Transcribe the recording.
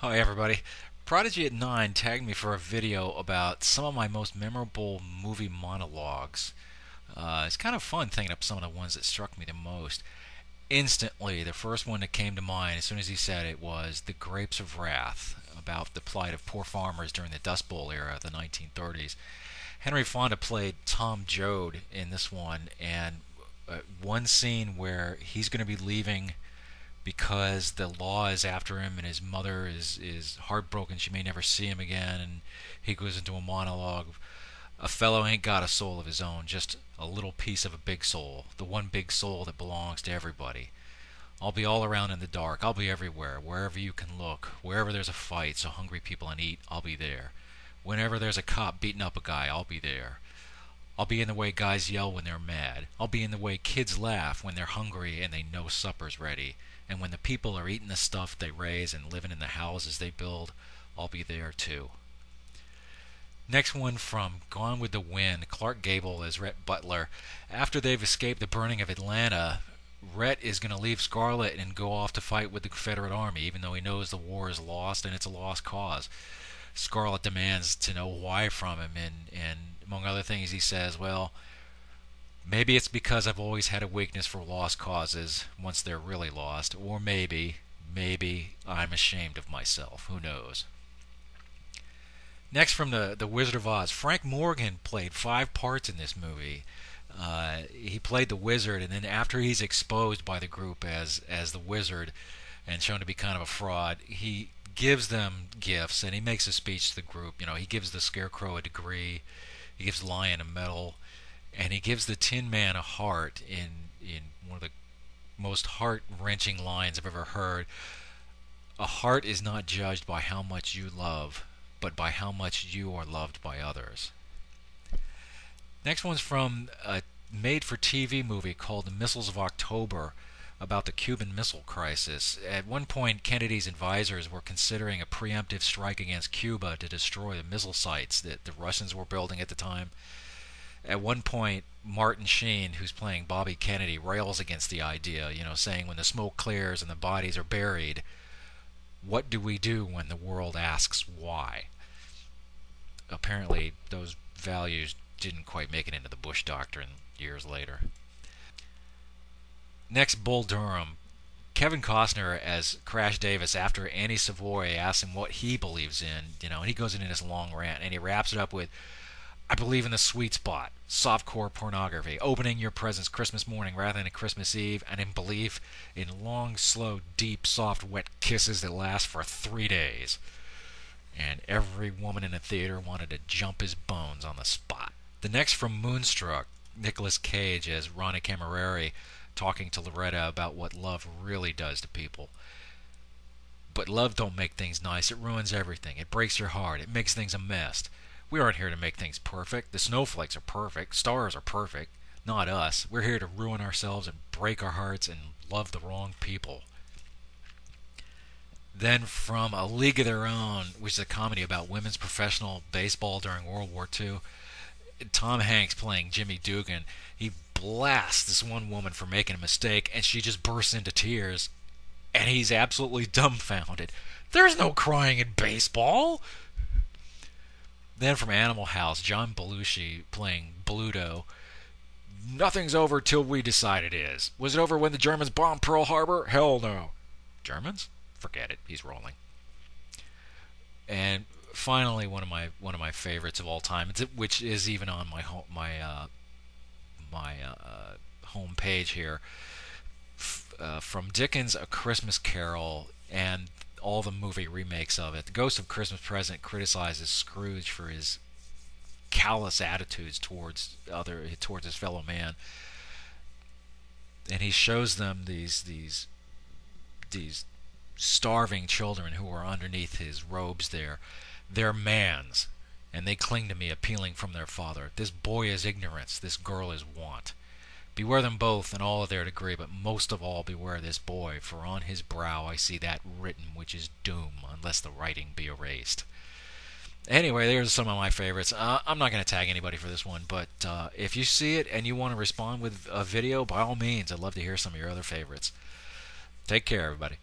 Hi everybody. Prodigy at 9 tagged me for a video about some of my most memorable movie monologues. It's kind of fun thinking up some of the ones that struck me the most. Instantly, the first one that came to mind as soon as he said it was The Grapes of Wrath, about the plight of poor farmers during the Dust Bowl era of the 1930s. Henry Fonda played Tom Joad in this one, and one scene where he's going to be leaving because the law is after him and his mother is heartbroken she may never see him again, and he goes into a monologue. A fellow ain't got a soul of his own, just a little piece of a big soul, the one big soul that belongs to everybody. I'll be all around in the dark, I'll be everywhere, wherever you can look, wherever there's a fight so hungry people can eat, I'll be there. Whenever there's a cop beating up a guy, I'll be there. I'll be in the way guys yell when they're mad. I'll be in the way kids laugh when they're hungry and they know supper's ready. And when the people are eating the stuff they raise and living in the houses they build, I'll be there too. Next one from Gone with the Wind, Clark Gable as Rhett Butler. After they've escaped the burning of Atlanta, Rhett is going to leave Scarlet and go off to fight with the Confederate Army, even though he knows the war is lost and it's a lost cause. Scarlet demands to know why from him, and among other things, he says, well, maybe it's because I've always had a weakness for lost causes once they're really lost, or maybe I'm ashamed of myself. Who knows? Next, from the Wizard of Oz, Frank Morgan played 5 parts in this movie. He played the wizard, and then after he's exposed by the group as the wizard and shown to be kind of a fraud, he gives them gifts and he makes a speech to the group. You know, he gives the Scarecrow a degree, he gives Lion a medal, and he gives the Tin Man a heart in one of the most heart-wrenching lines I've ever heard. A heart is not judged by how much you love, but by how much you are loved by others. Next one's from a made-for-TV movie called The Missiles of October, about the Cuban Missile Crisis. At one point, Kennedy's advisors were considering a preemptive strike against Cuba to destroy the missile sites that the Russians were building at the time. At one point, Martin Sheen, who's playing Bobby Kennedy, rails against the idea, saying when the smoke clears and the bodies are buried, what do we do when the world asks why? Apparently, those values didn't quite make it into the Bush Doctrine years later. Next, Bull Durham. Kevin Costner as Crash Davis, after Annie Savoy asks him what he believes in, and he goes into this long rant, and he wraps it up with, I believe in the sweet spot, softcore pornography, opening your presents Christmas morning rather than Christmas Eve, and in belief in long, slow, deep, soft, wet kisses that last for 3 days. And every woman in the theater wanted to jump his bones on the spot. The next, from Moonstruck, Nicolas Cage as Ronnie Camilleri, talking to Loretta about what love really does to people. But love don't make things nice. It ruins everything. It breaks your heart. It makes things a mess. We aren't here to make things perfect. The snowflakes are perfect. Stars are perfect. Not us. We're here to ruin ourselves and break our hearts and love the wrong people. Then, from A League of Their Own, which is a comedy about women's professional baseball during World War II, Tom Hanks playing Jimmy Dugan, he blasts this one woman for making a mistake, and she just bursts into tears, and he's absolutely dumbfounded. There's no crying in baseball! Then, from Animal House, John Belushi playing Bluto. Nothing's over till we decide it is. Was it over when the Germans bombed Pearl Harbor? Hell no. Germans? Forget it. He's rolling. And finally, one of my favorites of all time, which is even on my home page here, from Dickens' A Christmas Carol and all the movie remakes of it. The Ghost of Christmas Present criticizes Scrooge for his callous attitudes towards his fellow man, and he shows them these starving children who are underneath his robes there. They're man's, and they cling to me, appealing from their father. This boy is ignorance, this girl is want. Beware them both in all of their degree, but most of all beware this boy, for on his brow I see that written which is doom, unless the writing be erased. Anyway, there's some of my favorites. I'm not going to tag anybody for this one, but if you see it and you want to respond with a video, by all means, I'd love to hear some of your other favorites. Take care, everybody.